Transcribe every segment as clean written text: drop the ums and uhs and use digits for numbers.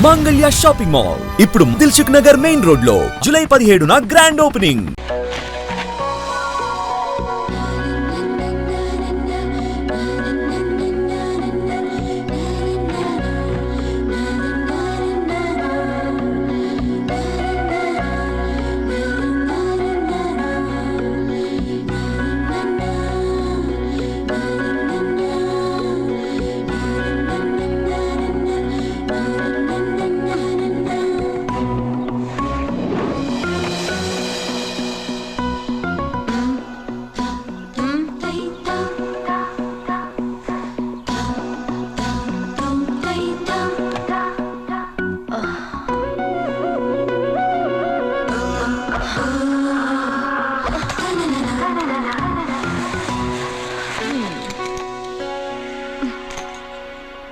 మాంగళ్య shopping mall ఇప్పుడు Dilsukh Nagar main road లో జూలై 17న గ్రాండ్ ఓపెనింగ్.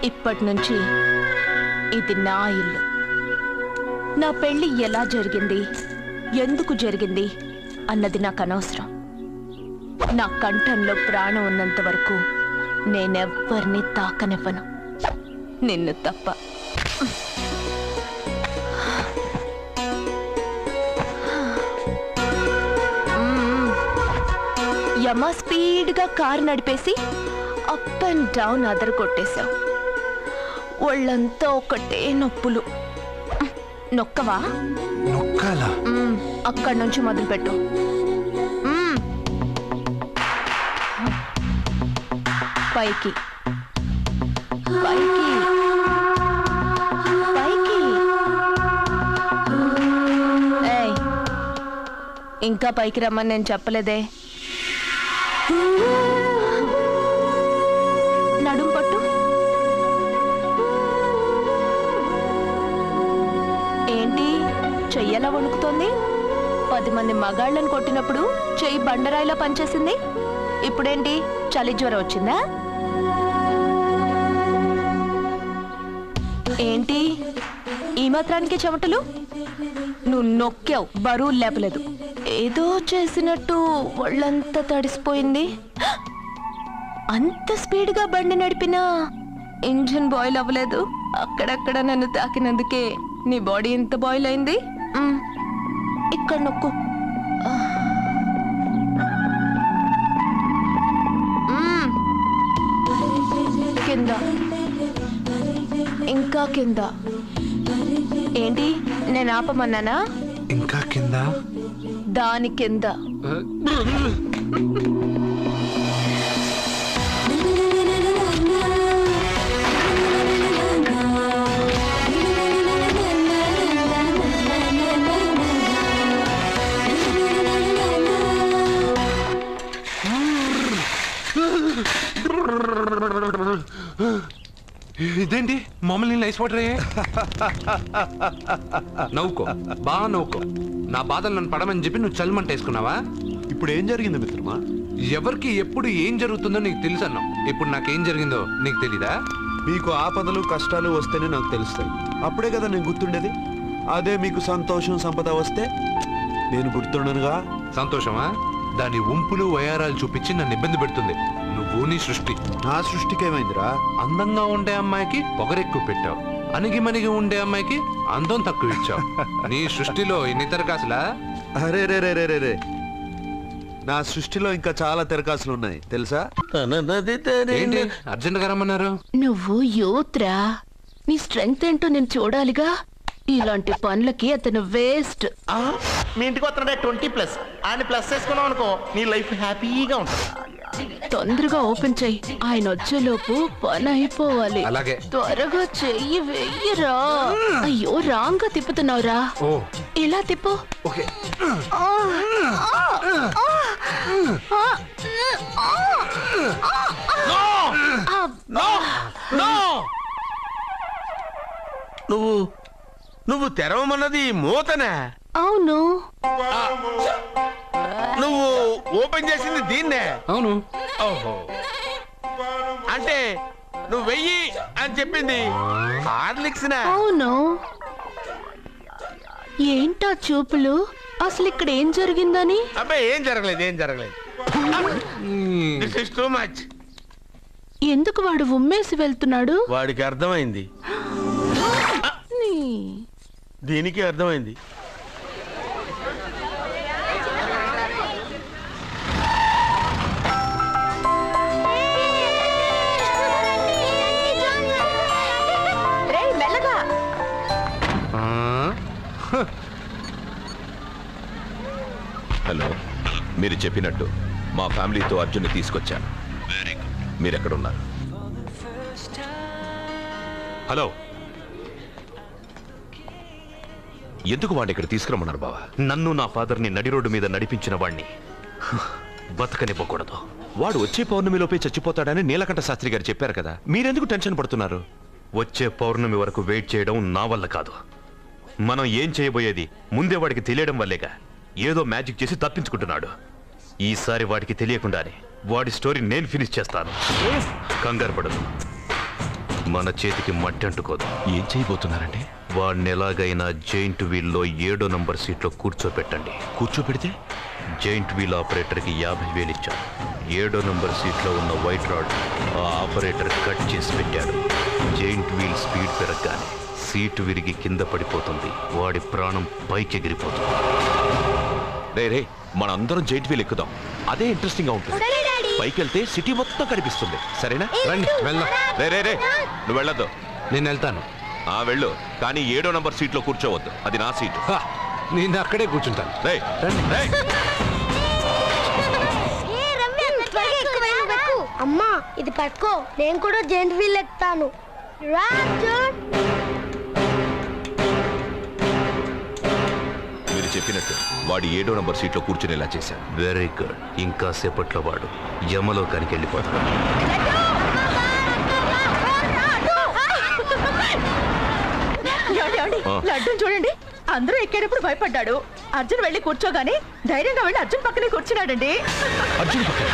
ఇప్పటి నుంచి ఇది నా ఇల్లు. నా పెళ్లి ఎలా జరిగింది, ఎందుకు జరిగింది అన్నది నాకు అనవసరం. నా కంఠంలో ప్రాణం ఉన్నంత వరకు నేనెవ్వరిని తాకనివ్వను, నిన్ను తప్ప. యమ స్పీడ్గా కారు నడిపేసి అప్ అండ్ డౌన్ అదర కొట్టేశావు. ఒళ్ళంతా ఒకటే నొప్పులు. నొక్కవా? నొక్కాలా? అక్కడి నుంచి మొదలుపెట్టు. పైకి పైకి పైకి. ఏయ్, ఇంకా పైకి రమ్మని నేను చెప్పలేదే. నడుం పట్టు. ఏంటి చెయ్యలా వణుకుతోంది? 10 మంది మగాళ్ళని కొట్టినప్పుడు చెయ్యి బండరాయిలా పనిచేసింది. ఇప్పుడేంటి చలి జ్వరం వచ్చిందా? ఏంటి ఈ మాత్రానికి చెమటలు? నువ్వు నొక్కావు, బరువు లేపలేదు. ఏదో చేసినట్టు ఒళ్ళంతా తడిసిపోయింది. అంత స్పీడ్గా బండి నడిపినా ఇంజిన్ బాయిల్ అవ్వలేదు. అక్కడక్కడ నన్ను తాకినందుకే నీ బాడీ ఎంత బాయిల్ అయింది. ఇక్కడ నొక్కు. కింద, ఇంకా కింద. ఏంటి నేను ఆపమన్నానా? ఇంకా కింద, దాని కింద. ఇదేంటి మమ్మల్ని ఐస్ వాటర్ అయ్యే? నవ్వుకో, బాగా నవ్వుకో. నా బాధలు నన్ను పడమని చెప్పి నువ్వు చల్మంట వేసుకున్నావా? ఇప్పుడు ఏం జరిగింది మిత్రమా? ఎవరికి ఎప్పుడు ఏం జరుగుతుందో నీకు తెలుసు అన్నావు. ఇప్పుడు నాకేం జరిగిందో నీకు తెలీదా? మీకు ఆపదలు కష్టాలు వస్తేనే నాకు తెలుస్తాయి. అప్పుడే కదా నేను గుర్తుండేది. అదే మీకు సంతోషం సంపద వస్తే నేను గుర్తుండనుగా. సంతోషమా? దాని ఉంపులు వయారాలు చూపించి నన్ను ఇబ్బంది పెడుతుంది. నువ్వు నీ సృష్టి. నా సృష్టికి ఏమైందిరా? అందంగా ఉండే అమ్మాయికి పొగరెక్కువ పెట్టావు, అణిగి మణిగి ఉండే అమ్మాయికి అందం తక్కువ ఇచ్చావు. నీ సృష్టిలో ఇన్ని తెరకాసులా? అరే రే రే రే రే, నా సృష్టిలో ఇంకా చాలా తెరకాసులు ఉన్నాయి తెలుసా? ఏంటి అర్జెంట్ గా రమ్మన్నారు? నువ్వు యూత్రా, నీ స్ట్రెంగ్త్ ఏంటో నేను చూడాలిగా. ఇలాంటి పనులకి అతను వేస్ట్. మీ ఇంటికి వస్తున్నాడే 20+ ఆయన ప్లస్ చేసుకున్నావు అనుకో, నీ లైఫ్ హ్యాపీగా ఉంటుంది. తొందరగా ఓపెన్ చెయ్యి, ఆయన వచ్చేలోపు పని అయిపోవాలి. అలాగే. త్వరగా చెయ్యి వెయ్యరా. అయ్యో రాంగ్ గా తిప్పుతున్నావురా. ఓ, ఇలా తిప్పు. ఓకే. నువ్వు తెరవమన్నది మూతనే. అవును. నువ్వు ఓపెన్ చేసింది దీన్నే. అవును. ఓహో, అంటే నువ్వు వెయ్యి అని చెప్పింది హార్లిక్స్. అవును. ఏంటా చూపులు? అసలు ఇక్కడ ఏం జరిగిందని? అబ్బాయి ఏం జరగలేదు. This is too much. ఎందుకు వాడు ఉమ్మేసి వెళ్తున్నాడు? వాడికి అర్థమైంది. దీనికి అర్థమైంది. హలో, మీరు చెప్పినట్టు మా ఫ్యామిలీతో అర్జున్ని తీసుకొచ్చాను. Very good. మీరు ఎక్కడున్నారు? హలో, ఎందుకు వాడిని ఇక్కడ తీసుకురమ్మన్నారు బావా? నన్ను నా ఫాదర్ని నడి రోడ్డు మీద నడిపించిన వాణ్ణి బతకనివ్వకూడదు. వాడు వచ్చే పౌర్ణమిలోపే చచ్చిపోతాడని నీలకంఠ శాస్త్రి గారు చెప్పారు కదా, మీరెందుకు టెన్షన్ పడుతున్నారు? వచ్చే పౌర్ణమి వరకు వెయిట్ చేయడం నా వల్ల కాదు. మనం ఏం చేయబోయేది ముందే వాడికి తెలియడం వల్లేగా. ఏదో మ్యాజిక్ చేసి తప్పించుకుంటున్నాడు. ఈసారి వాడికి తెలియకుండానే వాడి స్టోరీ నేను ఫినిష్ చేస్తాను. కంగారు పడదు, మన చేతికి మట్టి అంటుకోదు. ఏం చేయబోతున్నారండి? వాడిని ఎలాగైనా జైంట్ వీల్లో 7వ నంబర్ సీట్లో కూర్చోపెట్టండి. కూర్చోపెడితే జైంట్ వీల్ ఆపరేటర్కి 50,000 ఇచ్చాను. 7వ నంబర్ సీట్లో ఉన్న వైట్ రాడ్ ఆ ఆపరేటర్ కట్ చేసి పెట్టాడు. జైంట్ వీల్ స్పీడ్ పెరగగానే సీటు విరిగి కింద పడిపోతుంది. వాడి ప్రాణం పైకి ఎగిరిపోతుంది. రే, మనందరం జైంట్ వీల్ ఎక్కుదాం. అదే ఇంట్రెస్టింగ్ గా ఉంటుంది. పైకి వెళ్తే సిటీ మొత్తం కనిపిస్తుంది. సరేనా? రండి వెళ్దాం. రే, నువ్వు వెళ్ళొద్దు. నేను వెళ్తాను. వెళ్ళు, కానీ 7వ నంబర్ సీట్లో కూర్చోవద్దు. అది నా సీటు. నేను అక్కడే కూర్చుంటాను. రేయ్, రేయ్. అమ్మా ఇది పట్టుకో, నేను కూడా జెంట్ వీల్ ఎక్కుతాను. మీరు చెప్పినట్టు వాడు 7వ నంబర్ సీట్లో కూర్చునేలా చేశాను. Very good. ఇంకా సేపట్లో వాడు యమలోకానికి వెళ్ళిపోతాడు. లడ్డు చూడండి, అందరూ ఎక్కేటప్పుడు భయపడ్డాడు. అర్జున్ వెళ్ళి కూర్చోగానే ధైర్యంగా వెళ్ళి అర్జున్ పక్కనే కూర్చున్నాడండి. అర్జున్ పక్కన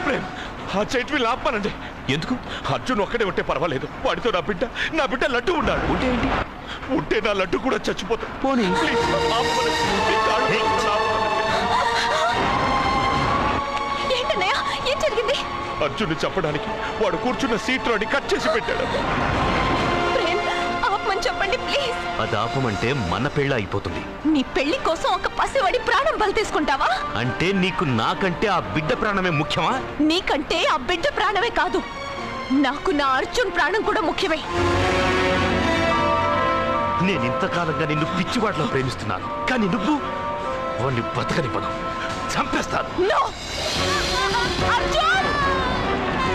ప్రేమ్, ఆ జైంట్ వీల్ ఆపమనండి. ఎందుకు? అర్జున్ ఒక్కడే ఉంటే పర్వాలేదు. వాడితో నా బిడ్డ లడ్డు ఉన్నాడు. ఉంటే ఏంటి? ఉంటే నా లడ్డు కూడా చచ్చిపోతాడు. పోనీ ఏంటన్నయ్య, ఏం జరిగింది? అర్జున్ చెప్పడానికి వాడు కూర్చున్న సీట్లోని కట్ చేసి పెట్టాడు. చెప్పండి ప్లీజ్. అది ఆపమంటే మన పెళ్ళ అయిపోతుంది. నీ పెళ్లి కోసం ఒక పసివాడి ప్రాణం బలి తీసుకుంటావా? అంటే నీకు నాకంటే ఆ బిడ్డ ప్రాణమే ముఖ్యమా? నీకంటే ఆ బిడ్డ ప్రాణమే కాదు, నాకు నా అర్జున్ ప్రాణం కూడా ముఖ్యమే. నేను ఇంతకాలంగా నిన్ను పిచ్చివాడిలో ప్రేమిస్తున్నాను, కానీ నువ్వు వాడిని బతకనివ్వను, చంపేస్తాను. అర్జున్,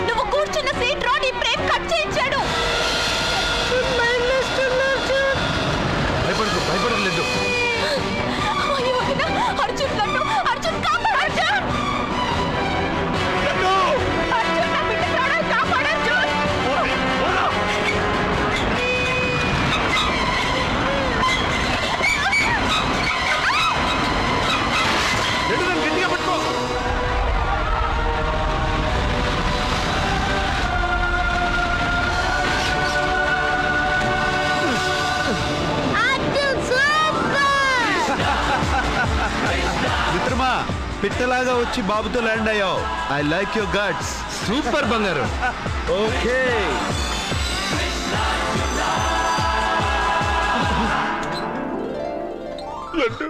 నువ్వు కూర్చున్న సీట్ లో నీ ప్రేమ్ కట్ చేయించాడు. భయపడలేదు. అర్జున్ లడ్డు, అర్జున్ కాపాడు, అర్జున్ అర్జున్ నా బిడ్డ ప్రాణాలు కాపాడు, అర్జున్. గట్టిగా పట్టుకో. మిత్రమా, పిట్టలాగా వచ్చి బాబుతో ల్యాండ్ అయ్యావు. I like your guts. Super బంగారు. ఓకే, లడ్డు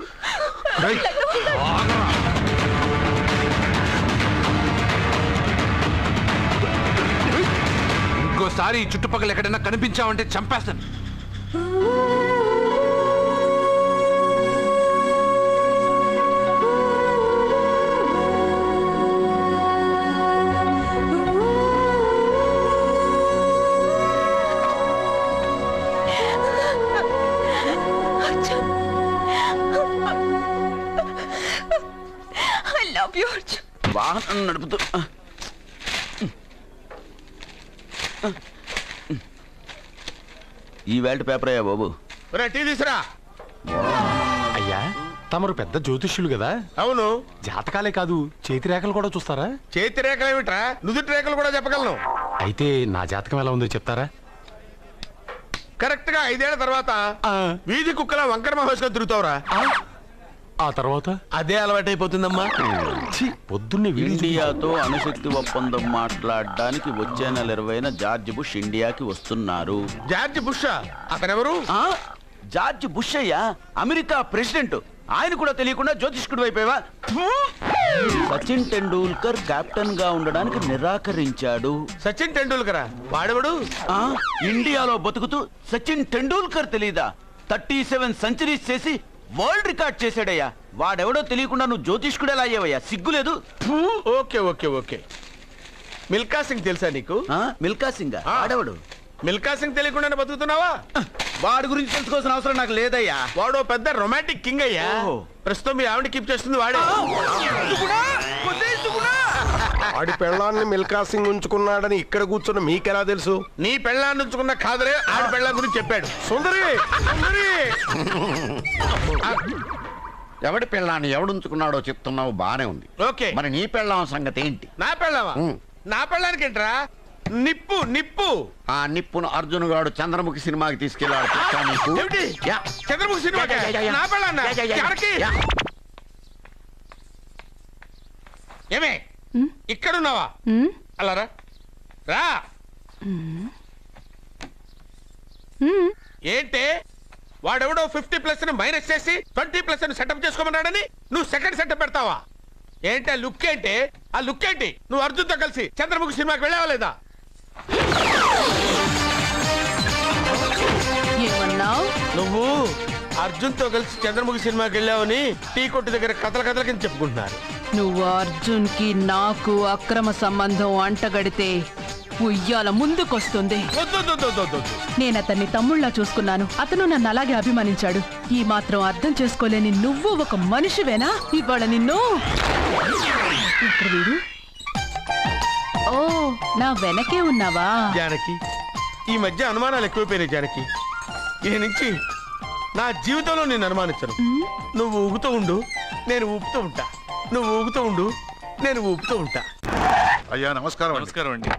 ఇంకోసారి ఈ చుట్టుపక్కల ఎక్కడైనా కనిపించావంటే చంపేస్తాను. వాహనం నడుపుతూ ఈ వేల్ట్ పేపర్ అయ్యా బాబు. టీ తీసురా. అయ్యా, తమరు పెద్ద జ్యోతిష్యులు కదా? అవును. జాతకాలే కాదు, చేతి రేఖలు కూడా చూస్తారా? చేతి రేఖలు ఏమిట్రా, నుదుటి రేఖలు కూడా చెప్పగలను. అయితే నా జాతకం ఎలా ఉందో చెప్తారా? కరెక్ట్ గా 5 ఏళ్ల తర్వాత వీధి కుక్కల వంకర మహేష్గా తిరుగుతావురా. ఆ తర్వాత అదే అలవాటైపోతుందమ్మా. పొద్దున్నే ఇండియాతో అణుశక్తి ఒప్పందం మాట్లాడడానికి వచ్చే నెల 20న జార్జ్ బుష్ ఇండియాకి వస్తున్నారు. జార్జ్ బుషా? అతనెవరు? ఆ? జార్జ్ బుష్ అయ్యా, అమెరికా ప్రెసిడెంట్. ఆయన కూడా తెలియకుండా జ్యోతిష్కుడు అయిపోయావా? సచిన్ టెండూల్కర్ కెప్టెన్ గా ఉండడానికి నిరాకరించాడు. సచిన్ టెండూల్కరా? వాడెవడు? ఆ? ఇండియాలో బతుకుతూ సచిన్ టెండూల్కర్ తెలీదా? 37 సెంచరీస్ చేసి వరల్డ్ రికార్డ్ చేశాడయ్యా. వాడెవడో తెలియకుండా నువ్వు జ్యోతిష్కుడు ఎలా అయ్యావయ్యా? సిగ్గులేదు? Okay okay okay. Milkha Singh తెలుసా నీకు? మిల్కా సింగ్ వాడెవడు? మిల్కా సింగ్ తెలియకుండానే బతుకుతున్నావా? వాడి గురించి తెలుసుకోవాల్సిన అవసరం నాకు లేదయ్యా. వాడు పెద్ద రొమాంటిక్ కింగ్ అయ్యా. ప్రస్తుతం మీ ఆవిడ కీప్ చేస్తుంది వాడే. వాడి పెళ్ళాన్ని మిల్కా సింగ్ ఉంచుకున్నాడని ఇక్కడ కూర్చున్న మీకెలా తెలుసు? నీ పెళ్ళాన్ని ఉంచుకున్న కాదరే ఆడి పెళ్ళాం గురించి చెప్పాడు. సుందరి సుందరి ఎవడి పెళ్ళాన్ని ఎవడుంచుకున్నాడో చెప్తున్నావు, బానే ఉంది. ఓకే, మరి నీ పెళ్ళాం సంగతి ఏంటి? నా పెళ్ళావా? నా పెళ్ళానికి ఏంట్రా? నిప్పు నిప్పు. ఆ నిప్పును అర్జున్ గాడు చంద్రముఖి సినిమాకి తీసుకెళ్ళాడు. తెలుసా నీకు? ఏమిటి? చంద్రముఖి సినిమా? నా పెళ్ళాన్నా? ఎవరికి? ఏమే ఇక్కడున్నావా? అలా రా రా. ఏంటే వాడెవడో 50+ ని మైనస్ చేసి 20+ ని సెటప్ చేసుకోమన్నాడని నువ్వు సెకండ్ సెటప్ పెడతావా? ఏంటి ఆ లుక్? ఏంటి ఆ లుక్? ఏంటి నువ్వు అర్జున్తో కలిసి చంద్రముఖి సినిమాకి వెళ్ళావా లేదా? ఏమన్నావు? నువ్వు అర్జున్తో కలిసి చంద్రముఖి సినిమాకి వెళ్ళావని టీ కొట్టు దగ్గర కథల కింద చెప్పుకుంటున్నారు. నువ్వు అర్జున్ కి నాకు అక్రమ సంబంధం అంటగడితే ఉయ్యాల ముందుకొస్తుంది. నేను అతన్ని తమ్ముళ్ళ చూసుకున్నాను. అతను నన్ను అలాగే అభిమానించాడు. ఈ మాత్రం అర్థం చేసుకోలేని నువ్వు ఒక మనిషివేనా? ఇవాళ నిన్ను వీడు. ఓ, నా వెనకే ఉన్నావా? జానకి, ఈ మధ్య అనుమానాలు ఎక్కువైపోయినాయి జానకి. ఈ నుంచి నా జీవితంలో నేను అనుమానించను. నువ్వు ఊగుతూ ఉండు, నేను ఊపుతూ ఉంటా. నువ్వు ఊగుతూ ఉండు, నేను ఊపుతూ ఉంటా. అయ్యా నమస్కారం. నమస్కారం అండి.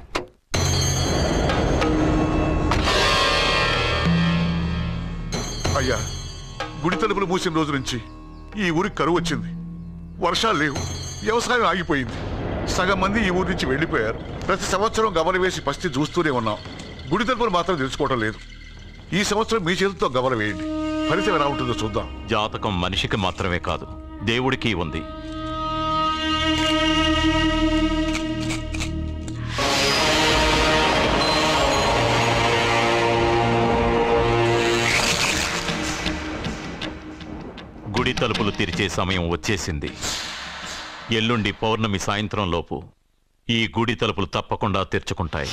అయ్యా, గుడి తలుపులు మూసిన రోజు నుంచి ఈ ఊరికి కరువు వచ్చింది. వర్షాలు లేవు, వ్యవసాయం ఆగిపోయింది. సగం మంది ఈ ఊరి నుంచి వెళ్ళిపోయారు. ప్రతి సంవత్సరం గమల వేసి పరిస్థితి చూస్తూనే ఉన్నాం. గుడి తలుపులు మాత్రం తెలుసుకోవడం లేదు. ఈ సంవత్సరం మీ చేతితో గమల వేయండి, ఫలితం ఎలా ఉంటుందో చూద్దాం. జాతకం మనిషికి మాత్రమే కాదు, దేవుడికి ఉంది. గుడి తలుపులు తెరిచే సమయం వచ్చేసింది. ఎల్లుండి పౌర్ణమి సాయంత్రం లోపు ఈ గుడి తలుపులు తప్పకుండా తెరుచుకుంటాయి.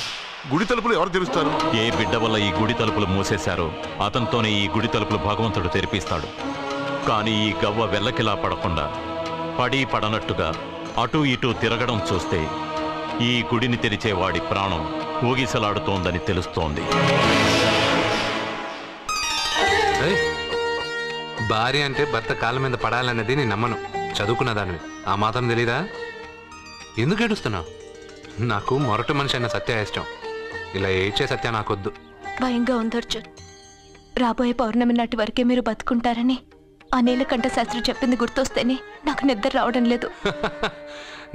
గుడి తలుపులు ఎవరు తెరుస్తారు? ఏ బిడ్డ వల్ల ఈ గుడి తలుపులు మూసేశారో అతనితోనే ఈ గుడి తలుపులు భగవంతుడు తెరిపిస్తాడు. కానీ ఈ గవ్వ వెల్లకిలా పడకుండా పడి పడనట్టుగా అటూ ఇటూ తిరగడం చూస్తే ఈ గుడిని తెరిచే వాడి ప్రాణం ఊగిసలాడుతోందని తెలుస్తోంది. భార్య అంటే భర్త కాళ్ళ మీద పడాలన్నది నేను నమ్మను. చదువుకున్న దానివి, ఆ మాత్రం తెలీదా? ఎందుకు ఏడుస్తున్నావు? నాకు మొరటి మనిషి అయిన సత్య ఇష్టం. ఇలా ఏడ్చే సత్య నాకొద్దు. భయంగా ఉంది అర్జున్. రాబోయే పౌర్ణమి నాటి వరకే మీరు బతుకుంటారని ఆ నీలకంఠ శాస్త్రి చెప్పింది గుర్తొస్తేనే నాకు నిద్ర రావడం లేదు.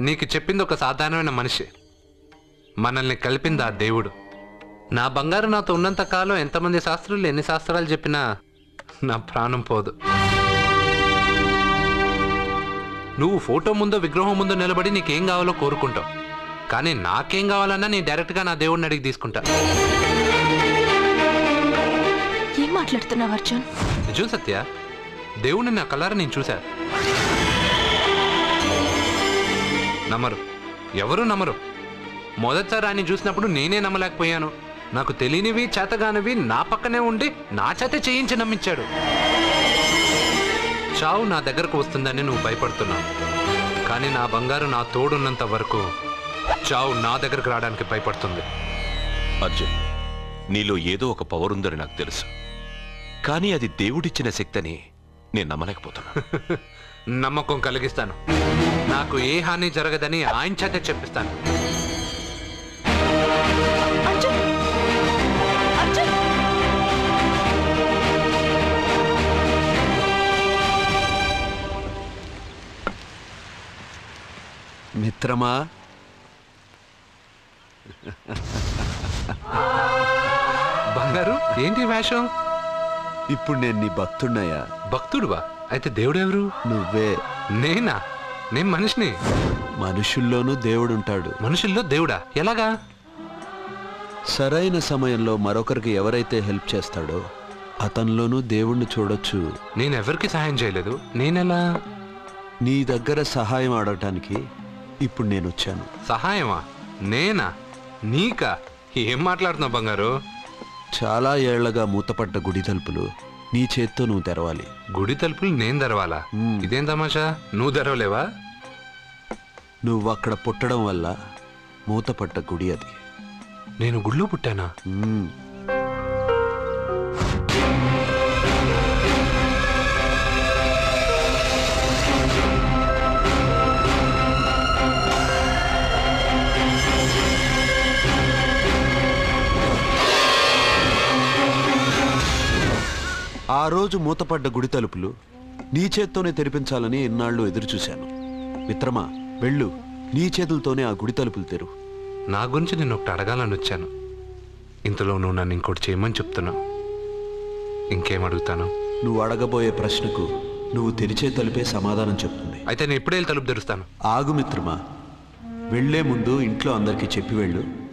నీకు చెప్పింది ఒక సాధారణమైన మనిషి, మనల్ని కలిపింది ఆ దేవుడు. నా బంగారు నాతో ఉన్నంత కాలం ఎంతమంది శాస్త్రులు ఎన్ని శాస్త్రాలు చెప్పినా నా ప్రాణం పోదు. నువ్వు ఫోటో ముందో విగ్రహం ముందో నిలబడి నీకేం కావాలో కోరుకుంటావు. కానీ నాకేం కావాలన్నా నేను డైరెక్ట్గా నా దేవుడిని అడిగి తీసుకుంటా. ఏం మాట్లాడుతున్నావు అర్జున్? నిజం సత్య, దేవుడిని నా కళ్ళారా నేను చూశా. నమ్మరు, ఎవరు నమ్మరు. మొదటిసారి ఆయన చూసినప్పుడు నేనే నమ్మలేకపోయాను. నాకు తెలియనివి చేతగానివి నా పక్కనే ఉండి నా చేత చేయించి నమ్మించాడు. చావు నా దగ్గరకు వస్తుందని నువ్వు భయపడుతున్నావు. కానీ నా బంగారు నా తోడున్నంత వరకు చావు నా దగ్గరకు రావడానికి భయపడుతుంది. అర్జున్, నీలో ఏదో ఒక పవర్ ఉందని నాకు తెలుసు. కానీ అది దేవుడిచ్చిన శక్తిని నేను నమ్మలేకపోతున్నా. నమ్మకం కలిగిస్తాను. నాకు ఏ హాని జరగదని ఆయన చేత చెప్పిస్తాను. మిత్రమా, బంగారు ఏంటి వేషం? ఇప్పుడు నేను నీ భక్తుడినయ్యా. భక్తుడువా? అయితే దేవుడెవరు? నువ్వే. నేనా? నేను మనిషిని. మనుషుల్లోనూ దేవుడుంటాడు. మనుషుల్లో దేవుడా? ఎలాగా? సరైన సమయంలో మరొకరికి ఎవరైతే హెల్ప్ చేస్తాడో అతనిలోనూ దేవుణ్ణి చూడొచ్చు. నేనెవరికి సహాయం చేయలేదు. నేనెలా? నీ దగ్గర సహాయం అడగటానికి ఇప్పుడు నేను వచ్చాను. సహాయమా? నేనా? నీకా? ఏం మాట్లాడుతున్నావు బంగారు? చాలా ఏళ్లగా మూతపడ్డ గుడి తలుపులు నీ చేత్తో నువ్వు తెరవాలి. గుడి తలుపులు నేను తెరవాలా? ఇదేం తమాషా? నువ్వు తెరవలేవా? నువ్వు అక్కడ పుట్టడం వల్ల మూతపడ్డ గుడి అది. నేను గుళ్ళో పుట్టానా? ఆ రోజు మూతపడ్డ గుడి తలుపులు నీ చేత్తోనే తెరిపించాలని ఎన్నాళ్ళు ఎదురుచూశాను. మిత్రమా, వెళ్ళు, నీ చేతులతోనే ఆ గుడి తలుపులు తెరు. నా గురించి నేను ఒకటి అడగాలని వచ్చాను. ఇంతలో నువ్వు నన్ను ఇంకోటి చేయమని చెప్తున్నావు. ఇంకేం అడుగుతాను? నువ్వు అడగబోయే ప్రశ్నకు నువ్వు తెరిచే తలుపే సమాధానం చెప్తుంది. అయితే నేను ఇప్పుడే తలుపు తెరుస్తాను. ఆగు మిత్రమా, వెళ్లే ముందు ఇంట్లో అందరికీ చెప్పి వెళ్ళు.